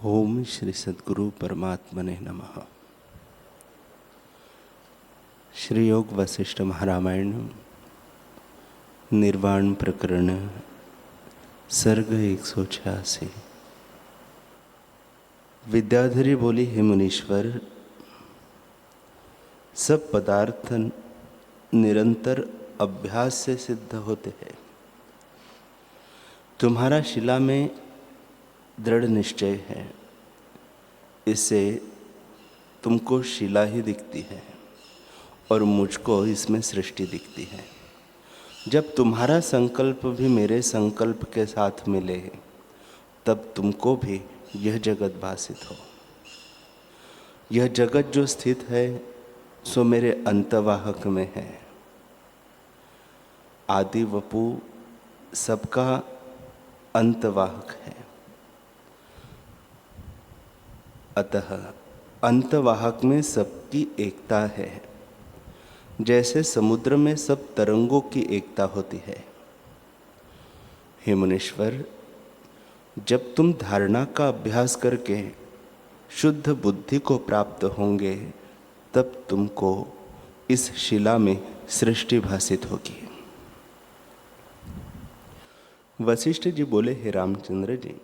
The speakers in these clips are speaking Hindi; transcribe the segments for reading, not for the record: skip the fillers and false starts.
ओम श्री सद्गुरु परमात्मने नमः। श्री योग वशिष्ठ महारामायण निर्वाण प्रकरण सर्ग 186। विद्याधरी बोली, हे मुनीश्वर, सब पदार्थ निरंतर अभ्यास से सिद्ध होते हैं। तुम्हारा शिला में दृढ़ निश्चय है, इससे तुमको शिला ही दिखती है और मुझको इसमें सृष्टि दिखती है। जब तुम्हारा संकल्प भी मेरे संकल्प के साथ मिले, तब तुमको भी यह जगत भासित हो। यह जगत जो स्थित है सो मेरे अंतवाहक में है। आदि वपु सबका अंतवाहक है, अतः अंतवाहक में सबकी एकता है। जैसे समुद्र में सब तरंगों की एकता होती है। हे मुनीश्वर, जब तुम धारणा का अभ्यास करके शुद्ध बुद्धि को प्राप्त होंगे, तब तुमको इस शिला में सृष्टि भासित होगी। वशिष्ठ जी बोले, हे रामचंद्र जी,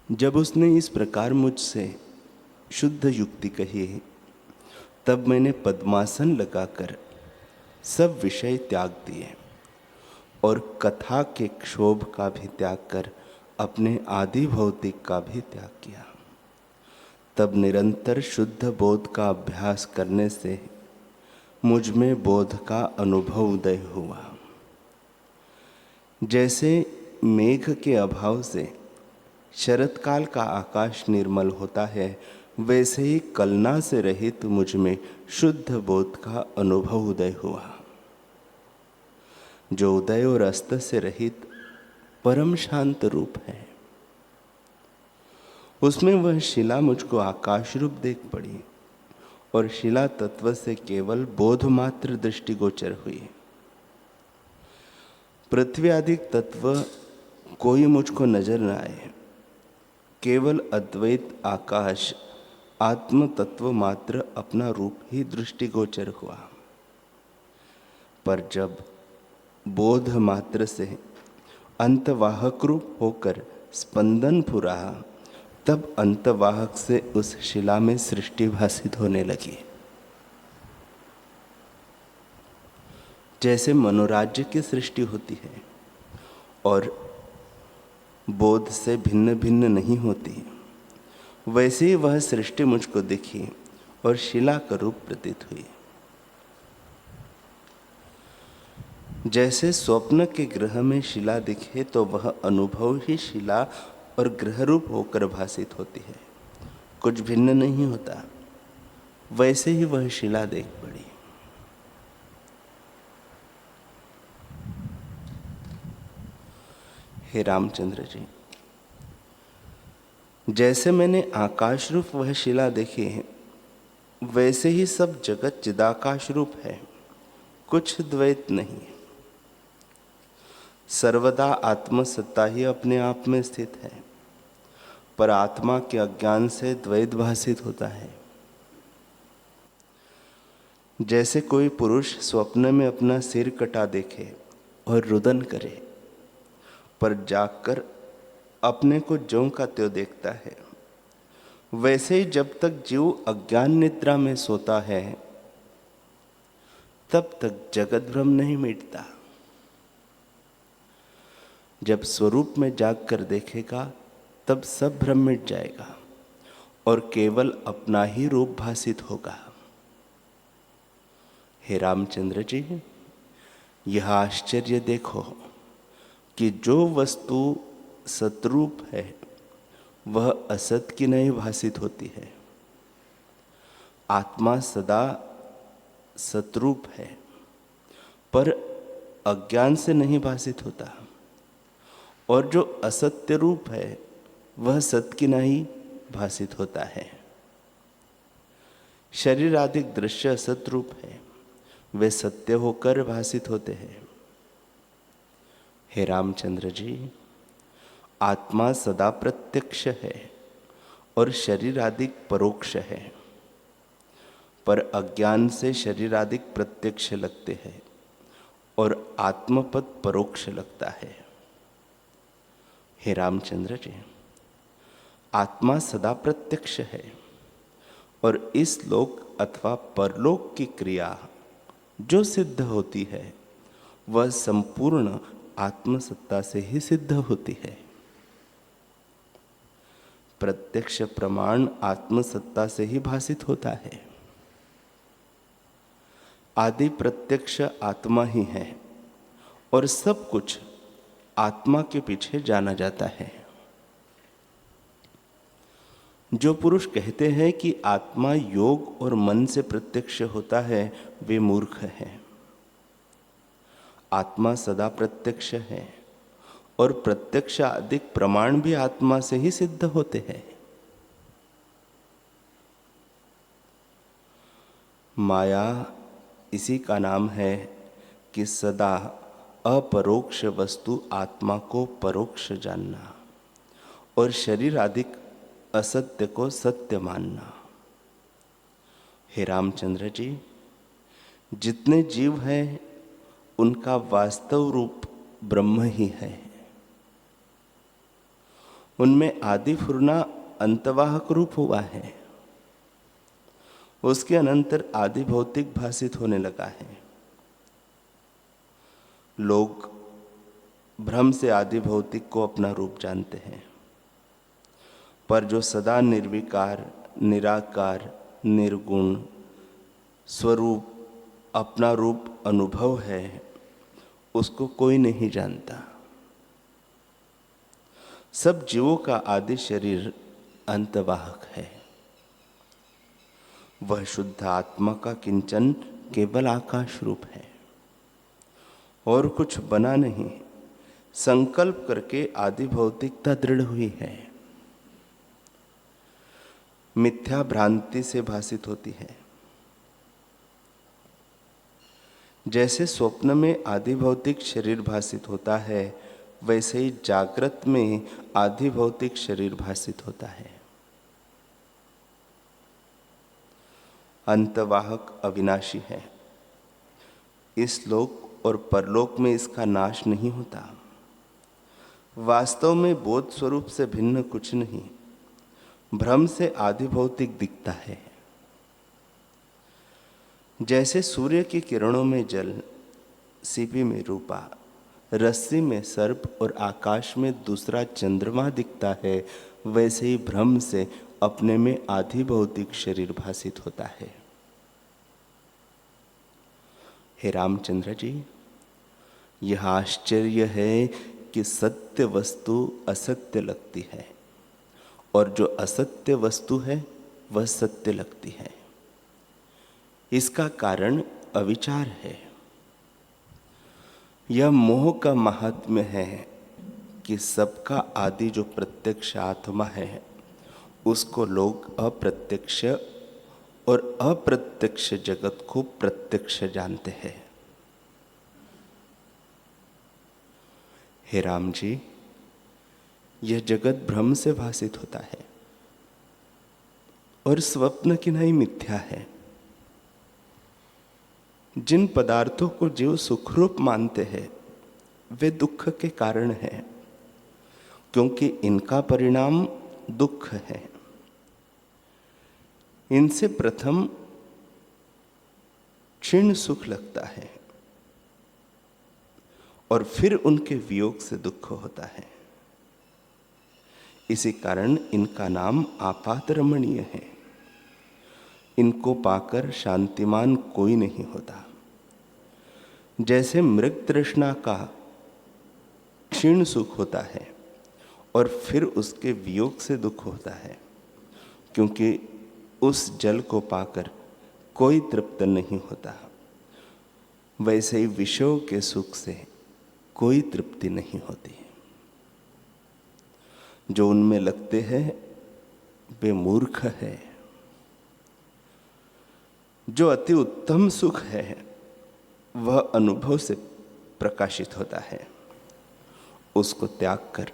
जब उसने इस प्रकार मुझसे शुद्ध युक्ति कही, तब मैंने पद्मासन लगाकर सब विषय त्याग दिए और कथा के क्षोभ का भी त्याग कर अपने आदि भौतिक का भी त्याग किया। तब निरंतर शुद्ध बोध का अभ्यास करने से मुझ में बोध का अनुभव उदय हुआ। जैसे मेघ के अभाव से शरतकाल का आकाश निर्मल होता है, वैसे ही कलना से रहित मुझ में शुद्ध बोध का अनुभव उदय हुआ। जो उदय और अस्त से रहित परम शांत रूप है, उसमें वह शिला मुझको आकाश रूप देख पड़ी और शिला तत्व से केवल बोध मात्र दृष्टिगोचर हुई। पृथ्वी आदि तत्व कोई मुझको नजर न आए, केवल अद्वैत आकाश आत्म तत्व मात्र अपना रूप ही दृष्टिगोचर हुआ। पर जब बोध मात्र से अंतवाहक रूप होकर स्पंदन फुरा, तब अंतवाहक से उस शिला में सृष्टि भासित होने लगी। जैसे मनोराज्य की सृष्टि होती है और बोध से भिन्न भिन्न नहीं होती, वैसे ही वह सृष्टि मुझको दिखी और शिला का रूप प्रतीत हुई। जैसे स्वप्न के ग्रह में शिला दिखे तो वह अनुभव ही शिला और ग्रह रूप होकर भासित होती है, कुछ भिन्न नहीं होता। वैसे ही वह शिला देख पड़ी। हे रामचंद्र जी, जैसे मैंने आकाश रूप वह शिला देखी है, वैसे ही सब जगत चिदाकाश रूप है, कुछ द्वैत नहीं। सर्वदा आत्मसत्ता ही अपने आप में स्थित है, पर आत्मा के अज्ञान से द्वैत भासित होता है। जैसे कोई पुरुष स्वप्न में अपना सिर कटा देखे और रुदन करे, पर जागकर अपने को ज्यों का त्यों देखता है, वैसे ही जब तक जीव अज्ञान निद्रा में सोता है, तब तक जगत भ्रम नहीं मिटता। जब स्वरूप में जाग कर देखेगा, तब सब भ्रम मिट जाएगा और केवल अपना ही रूप भासित होगा। हे रामचंद्र जी, यह आश्चर्य देखो कि जो वस्तु सतरूप है वह असत की नहीं भासित होती है। आत्मा सदा सतरूप है, पर अज्ञान से नहीं भासित होता, और जो असत्य रूप है वह सत की नहीं भासित होता है। शरीर आदि दृश्य असत रूप है, वे सत्य होकर भासित होते हैं। हे रामचंद्र जी, आत्मा सदा प्रत्यक्ष है और शरीर आदि परोक्ष है, पर अज्ञान से शरीर आदि प्रत्यक्ष लगते हैं और आत्मपद परोक्ष लगता है। हे रामचंद्र जी, आत्मा सदा प्रत्यक्ष है और इस लोक अथवा परलोक की क्रिया जो सिद्ध होती है वह संपूर्ण आत्मसत्ता से ही सिद्ध होती है। प्रत्यक्ष प्रमाण आत्मसत्ता से ही भासित होता है। आदि प्रत्यक्ष आत्मा ही है और सब कुछ आत्मा के पीछे जाना जाता है। जो पुरुष कहते हैं कि आत्मा योग और मन से प्रत्यक्ष होता है, वे मूर्ख हैं। आत्मा सदा प्रत्यक्ष है और प्रत्यक्ष अधिक प्रमाण भी आत्मा से ही सिद्ध होते हैं। माया इसी का नाम है कि सदा अपरोक्ष वस्तु आत्मा को परोक्ष जानना और शरीर आदि असत्य को सत्य मानना। हे रामचंद्र जी, जितने जीव हैं उनका वास्तव रूप ब्रह्म ही है। उनमें आदि फुरना अंतवाहक रूप हुआ है, उसके अनंतर आदि भौतिक भासित होने लगा है। लोग भ्रम से आदि भौतिक को अपना रूप जानते हैं, पर जो सदा निर्विकार, निराकार, निर्गुण स्वरूप अपना रूप अनुभव है, उसको कोई नहीं जानता। सब जीवों का आदि शरीर अंतवाहक है। वह शुद्ध आत्मा का किंचन केवल आकाश रूप है और कुछ बना नहीं। संकल्प करके आदि भौतिकता दृढ़ हुई है, मिथ्या भ्रांति से भासित होती है। जैसे स्वप्न में आदि भौतिक शरीर भासित होता है, वैसे ही जागृत में आदि भौतिक शरीर भासित होता है। अंतवाहक अविनाशी है। इस लोक और परलोक में इसका नाश नहीं होता। वास्तव में बोध स्वरूप से भिन्न कुछ नहीं, भ्रम से आदि भौतिक दिखता है। जैसे सूर्य की किरणों में जल, सीपी में रूपा, रस्सी में सर्प और आकाश में दूसरा चंद्रमा दिखता है, वैसे ही भ्रम से अपने में आदि भौतिक शरीर भासित होता है। हे रामचंद्र जी, यह आश्चर्य है कि सत्य वस्तु असत्य लगती है और जो असत्य वस्तु है वह सत्य लगती है। इसका कारण अविचार है। यह मोह का महात्म्य है कि सबका आदि जो प्रत्यक्ष आत्मा है उसको लोग अप्रत्यक्ष और अप्रत्यक्ष जगत को प्रत्यक्ष जानते हैं। हे राम जी, यह जगत भ्रम से भासित होता है और स्वप्न की नहीं मिथ्या है। जिन पदार्थों को जीव सुखरूप मानते हैं वे दुख के कारण हैं, क्योंकि इनका परिणाम दुख है। इनसे प्रथम क्षीण सुख लगता है और फिर उनके वियोग से दुख होता है। इसी कारण इनका नाम आपात रमणीय है। इनको पाकर शांतिमान कोई नहीं होता। जैसे मृग तृष्णा का क्षीण सुख होता है और फिर उसके वियोग से दुख होता है, क्योंकि उस जल को पाकर कोई तृप्त नहीं होता, वैसे ही विषयों के सुख से कोई तृप्ति नहीं होती। जो उनमें लगते हैं वे मूर्ख है। जो अति उत्तम सुख है वह अनुभव से प्रकाशित होता है। उसको त्याग कर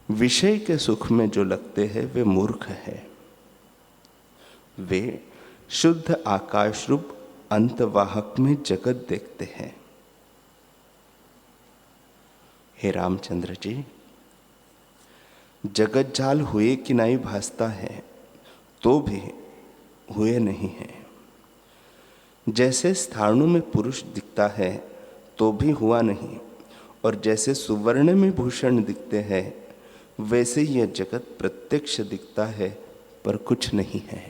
विषय के सुख में जो लगते हैं वे मूर्ख है। वे शुद्ध आकाश रूप अंतवाहक में जगत देखते हैं। हे रामचंद्र जी, जगत जाल हुए कि नहीं भासता है तो भी हुए नहीं है। जैसे स्थाणु में पुरुष दिखता है तो भी हुआ नहीं, और जैसे सुवर्ण में भूषण दिखते हैं वैसे यह जगत प्रत्यक्ष दिखता है पर कुछ नहीं है।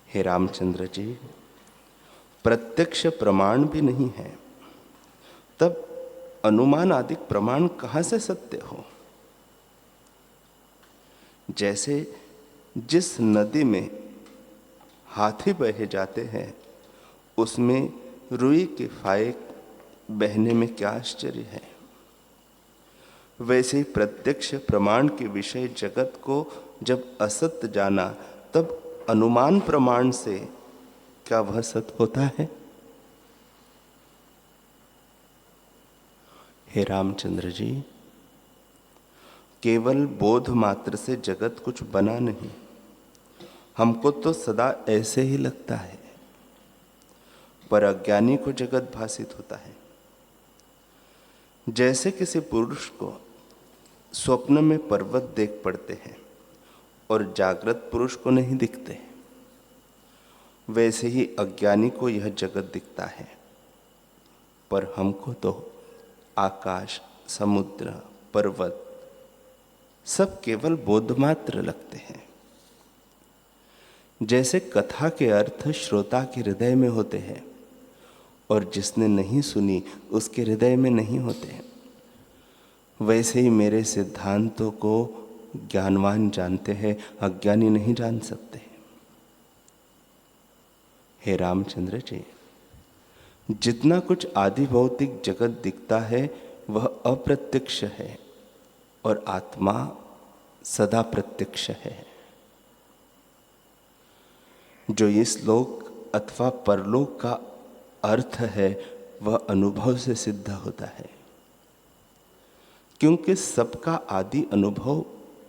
हे रामचंद्र जी, प्रत्यक्ष प्रमाण भी नहीं है, तब अनुमान आदि प्रमाण कहां से सत्य हो। जैसे जिस नदी में हाथी बहे जाते हैं उसमें रुई के फाये बहने में क्या आश्चर्य है, वैसे ही प्रत्यक्ष प्रमाण के विषय जगत को जब असत्य जाना तब अनुमान प्रमाण से क्या वह सत्य होता है। हे रामचंद्र जी, केवल बोध मात्र से जगत कुछ बना नहीं। हमको तो सदा ऐसे ही लगता है, पर अज्ञानी को जगत भासित होता है। जैसे किसी पुरुष को स्वप्न में पर्वत देख पड़ते हैं और जागृत पुरुष को नहीं दिखते, वैसे ही अज्ञानी को यह जगत दिखता है, पर हमको तो आकाश, समुद्र, पर्वत सब केवल बोधमात्र लगते हैं। जैसे कथा के अर्थ श्रोता के हृदय में होते हैं और जिसने नहीं सुनी उसके हृदय में नहीं होते, वैसे ही मेरे सिद्धांतों को ज्ञानवान जानते हैं, अज्ञानी नहीं जान सकते। हे रामचंद्र जी, जितना कुछ आदि भौतिक जगत दिखता है वह अप्रत्यक्ष है और आत्मा सदा प्रत्यक्ष है। जो इस लोक अथवा परलोक का अर्थ है वह अनुभव से सिद्ध होता है, क्योंकि सबका आदि अनुभव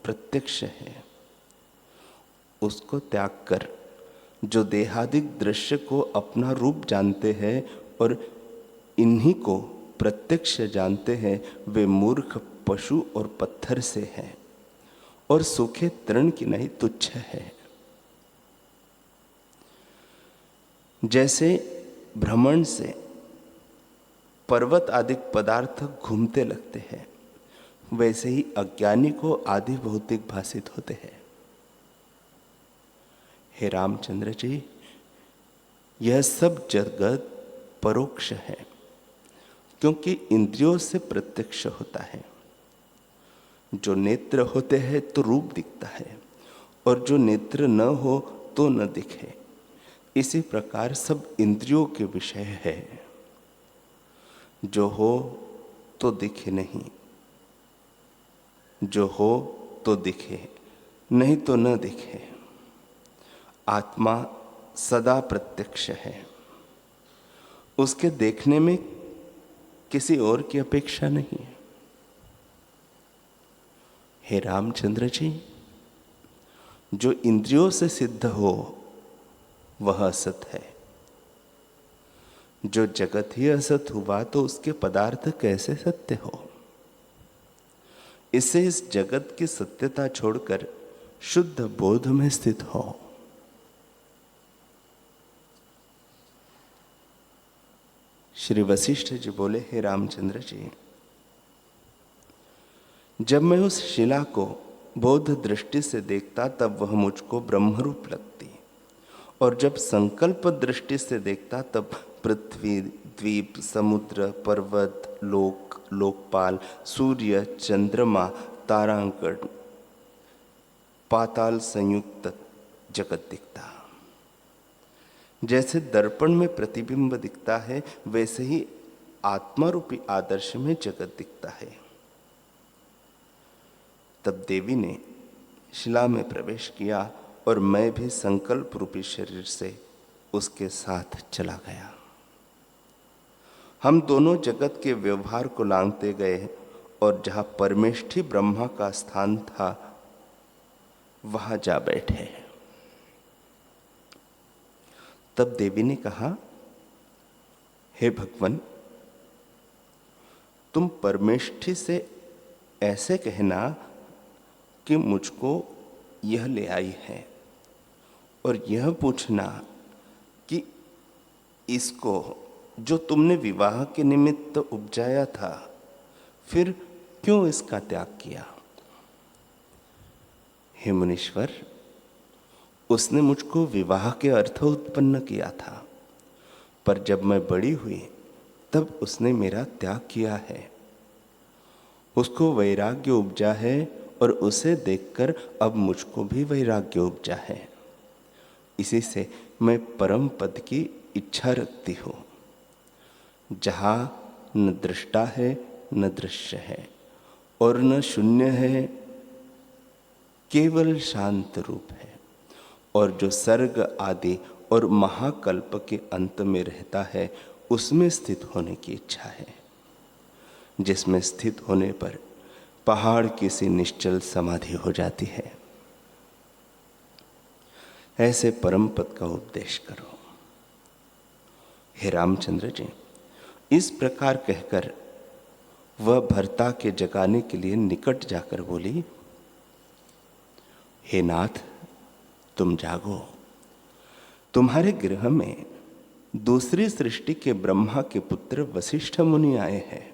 प्रत्यक्ष है। उसको त्याग कर जो देहादिक दृश्य को अपना रूप जानते हैं और इन्हीं को प्रत्यक्ष जानते हैं, वे मूर्ख पशु और पत्थर से हैं और सूखे तृण की नहीं तुच्छ है। जैसे भ्रमण से पर्वत आदि पदार्थ घूमते लगते हैं, वैसे ही अज्ञानी को आदि भौतिक भासित होते हैं। हे रामचंद्र जी, यह सब जगत परोक्ष है, क्योंकि इंद्रियों से प्रत्यक्ष होता है। जो नेत्र होते हैं तो रूप दिखता है, और जो नेत्र न हो तो न दिखे। इसी प्रकार सब इंद्रियों के विषय है। जो हो तो दिखे नहीं, जो हो तो दिखे, नहीं तो न दिखे। आत्मा सदा प्रत्यक्ष है, उसके देखने में किसी और की अपेक्षा नहीं है। हे रामचंद्र जी, जो इंद्रियों से सिद्ध हो वह असत है। जो जगत ही असत हुआ तो उसके पदार्थ कैसे सत्य हो। इससे इस जगत की सत्यता छोड़कर शुद्ध बोध में स्थित हो। श्री वशिष्ठ जी बोले, हे रामचंद्र जी, जब मैं उस शिला को बोध दृष्टि से देखता तब वह मुझको ब्रह्मरूप लगती, और जब संकल्प दृष्टि से देखता तब पृथ्वी, द्वीप, समुद्र, पर्वत, लोक, लोकपाल, सूर्य, चंद्रमा, तारांगण, पाताल संयुक्त जगत दिखता। जैसे दर्पण में प्रतिबिंब दिखता है वैसे ही आत्मा रूपी आदर्श में जगत दिखता है। तब देवी ने शिला में प्रवेश किया और मैं भी संकल्प रूपी शरीर से उसके साथ चला गया। हम दोनों जगत के व्यवहार को लांघते गए और जहाँ परमेष्ठी ब्रह्मा का स्थान था वहाँ जा बैठे। तब देवी ने कहा, हे भगवान, तुम परमेष्ठी से ऐसे कहना कि मुझको यह ले आई है, और यह पूछना कि इसको जो तुमने विवाह के निमित्त उपजाया था, फिर क्यों इसका त्याग किया। हे मुनीश्वर, उसने मुझको विवाह के अर्थ उत्पन्न किया था, पर जब मैं बड़ी हुई तब उसने मेरा त्याग किया है। उसको वैराग्य उपजा है और उसे देखकर अब मुझको भी वैराग्य उपजा है। इसी से मैं परम पद की इच्छा रखती हूँ, जहाँ न दृष्टा है न दृश्य है और न शून्य है, केवल शांत रूप है, और जो सर्ग आदि और महाकल्प के अंत में रहता है उसमें स्थित होने की इच्छा है, जिसमें स्थित होने पर पहाड़ की सी निश्चल समाधि हो जाती है। ऐसे परम पद का उपदेश करो। हे रामचंद्र जी, इस प्रकार कहकर वह भर्ता के जगाने के लिए निकट जाकर बोली, हे नाथ, तुम जागो। तुम्हारे गृह में दूसरी सृष्टि के ब्रह्मा के पुत्र वशिष्ठ मुनि आए हैं।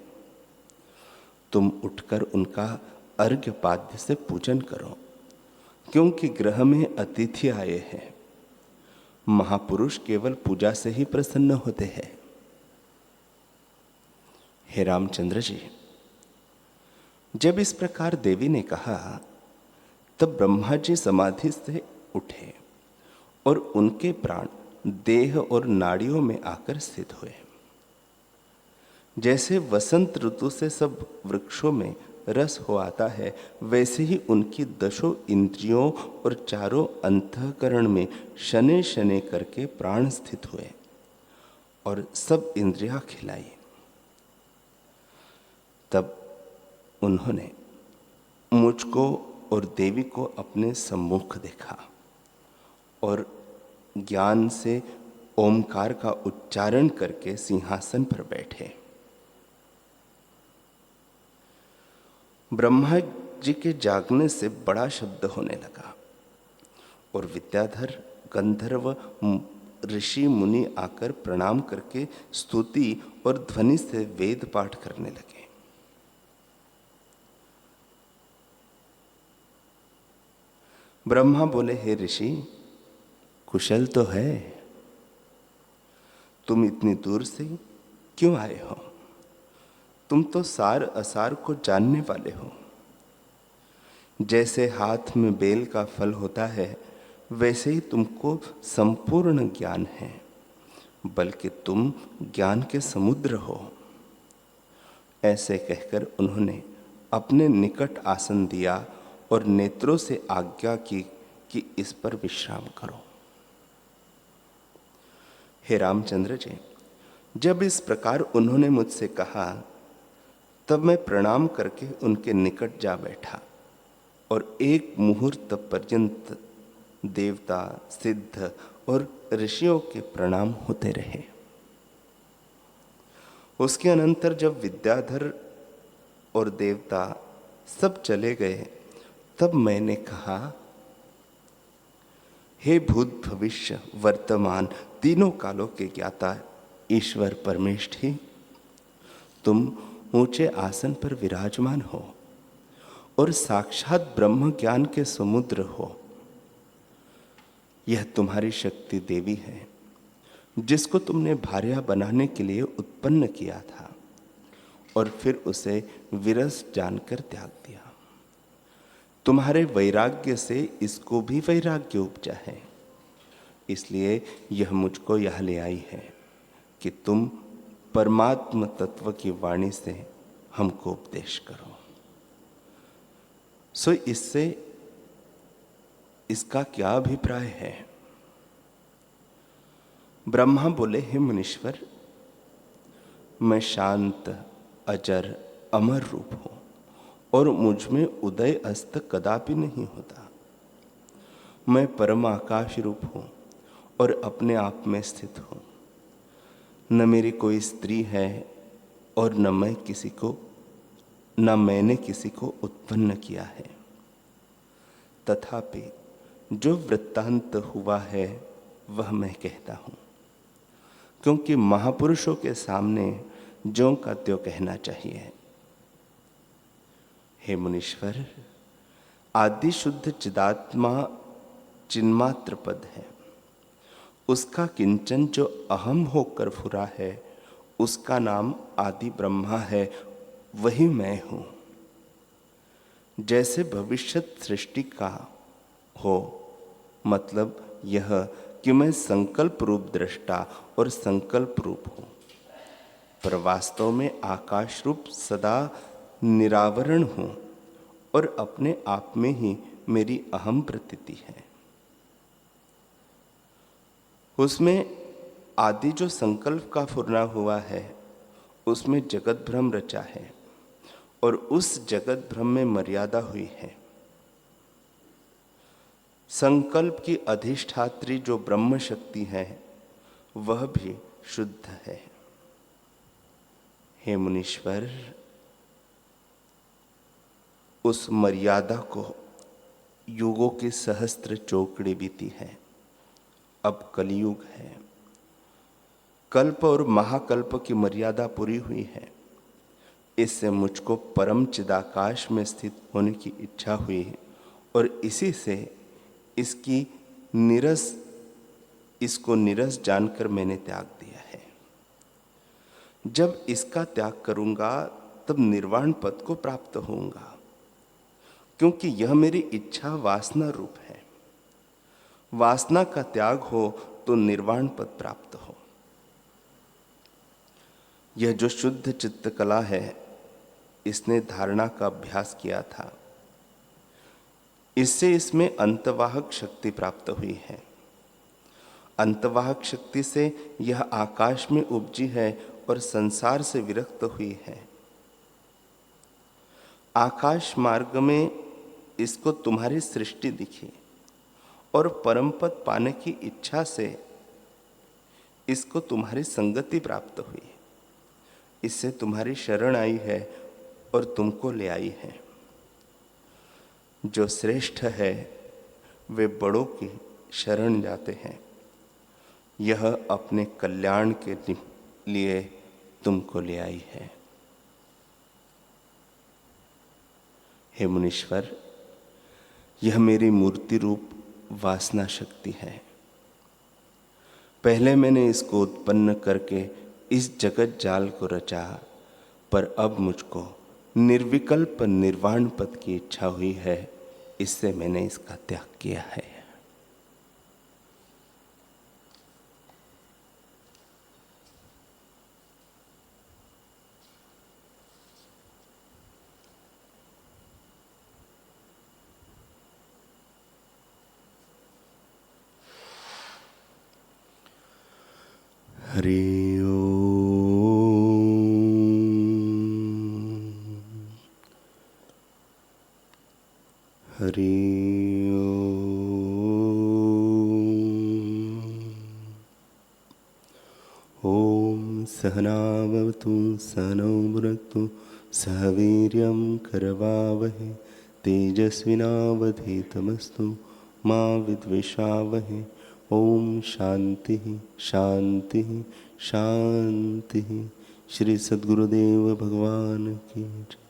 तुम उठकर उनका अर्घ्य पाद्य से पूजन करो, क्योंकि गृह में अतिथि आए हैं। महापुरुष केवल पूजा से ही प्रसन्न होते हैं। हे रामचंद्र जी, जब इस प्रकार देवी ने कहा तब ब्रह्मा जी समाधि से उठे और उनके प्राण देह और नाड़ियों में आकर स्थित हुए। जैसे वसंत ऋतु से सब वृक्षों में रस हो आता है, वैसे ही उनकी दशों इंद्रियों और चारों अंतःकरण में शने शने करके प्राण स्थित हुए और सब इंद्रियां खिलाई। तब उन्होंने मुझको और देवी को अपने सम्मुख देखा और ज्ञान से ओमकार का उच्चारण करके सिंहासन पर बैठे। ब्रह्मा जी के जागने से बड़ा शब्द होने लगा और विद्याधर, गंधर्व, ऋषि मुनि आकर प्रणाम करके स्तुति और ध्वनि से वेद पाठ करने लगे। ब्रह्मा बोले, हे ऋषि, कुशल तो है, तुम इतनी दूर से क्यों आए हो? तुम तो सार असार को जानने वाले हो। जैसे हाथ में बेल का फल होता है, वैसे ही तुमको संपूर्ण ज्ञान है, बल्कि तुम ज्ञान के समुद्र हो। ऐसे कहकर उन्होंने अपने निकट आसन दिया और नेत्रों से आज्ञा की कि इस पर विश्राम करो। हे रामचंद्र जी, जब इस प्रकार उन्होंने मुझसे कहा तब मैं प्रणाम करके उनके निकट जा बैठा और एक मुहूर्त पर्यंत देवता, सिद्ध और ऋषियों के प्रणाम होते रहे। उसके अनंतर जब विद्याधर और देवता सब चले गए, तब मैंने कहा, हे भूत भविष्य वर्तमान तीनों कालों के ज्ञाता ईश्वर परमेष्ठी, तुम ऊंचे आसन पर विराजमान हो और साक्षात ब्रह्म ज्ञान के समुद्र हो। यह तुम्हारी शक्ति देवी है, जिसको तुमने भार्या बनाने के लिए उत्पन्न किया था और फिर उसे विरस जानकर त्याग दिया। तुम्हारे वैराग्य से इसको भी वैराग्य उपजा है, इसलिए यह मुझको यह ले आई है कि तुम परमात्म तत्व की वाणी से हमको उपदेश करो। सो इससे इसका क्या अभिप्राय है? ब्रह्मा बोले, हे मुनीश्वर, मैं शांत, अजर, अमर रूप हूं और मुझ में उदय अस्त कदापि नहीं होता। मैं परम आकाश रूप हूँ और अपने आप में स्थित हूँ। न मेरी कोई स्त्री है और न मैंने किसी को उत्पन्न किया है। तथापि जो वृत्तांत हुआ है वह मैं कहता हूँ, क्योंकि महापुरुषों के सामने ज्यों का त्यों कहना चाहिए। हे मुनीश्वर, आदि शुद्ध चिदात्मा चिन्मात्र पद है। उसका किंचन जो अहम होकर फुरा है, उसका नाम आदि ब्रह्मा है, वही मैं हूं। जैसे भविष्यत सृष्टि का हो, मतलब यह कि मैं संकल्प रूप दृष्टा और संकल्प रूप हूं, पर वास्तव में आकाश रूप सदा निरावरण हूं और अपने आप में ही मेरी अहम प्रतीति है। उसमें आदि जो संकल्प का फुरना हुआ है, उसमें जगत भ्रम रचा है और उस जगत भ्रम में मर्यादा हुई है। संकल्प की अधिष्ठात्री जो ब्रह्म शक्ति है वह भी शुद्ध है। हे मुनीश्वर, उस मर्यादा को युगों की सहस्त्र चौकड़ी बीती है। अब कलयुग है। कल्प और महाकल्प की मर्यादा पूरी हुई है। इससे मुझको परम चिदाकाश में स्थित होने की इच्छा हुई और इसी से इसको निरस जानकर मैंने त्याग दिया है। जब इसका त्याग करूंगा तब निर्वाण पद को प्राप्त होऊंगा, क्योंकि यह मेरी इच्छा वासना रूप है। वासना का त्याग हो तो निर्वाण पद प्राप्त हो। यह जो शुद्ध चित्त कला है, इसने धारणा का अभ्यास किया था। इससे इसमें अंतवाहक शक्ति प्राप्त हुई है। अंतवाहक शक्ति से यह आकाश में उपजी है और संसार से विरक्त हुई है। आकाश मार्ग में इसको तुम्हारी सृष्टि दिखी और परम पद पाने की इच्छा से इसको तुम्हारी संगति प्राप्त हुई। इससे तुम्हारी शरण आई है और तुमको ले आई है। जो श्रेष्ठ है वे बड़ों की शरण जाते हैं। यह अपने कल्याण के लिए तुमको ले आई है। हे मुनीश्वर, यह मेरी मूर्ति रूप वासना शक्ति है। पहले मैंने इसको उत्पन्न करके इस जगत जाल को रचा, पर अब मुझको निर्विकल्प निर्वाण पद की इच्छा हुई है। इससे मैंने इसका त्याग किया है। हरि ओम। हरि ओम। सहना भवतु सहनौ भुनक्तु सह वीर्यं करवावहै तेजस्विनावधीतमस्तु मा विद्विषावहै। ओम शांति शांति शांति। श्री सद्गुरुदेव भगवान की जय।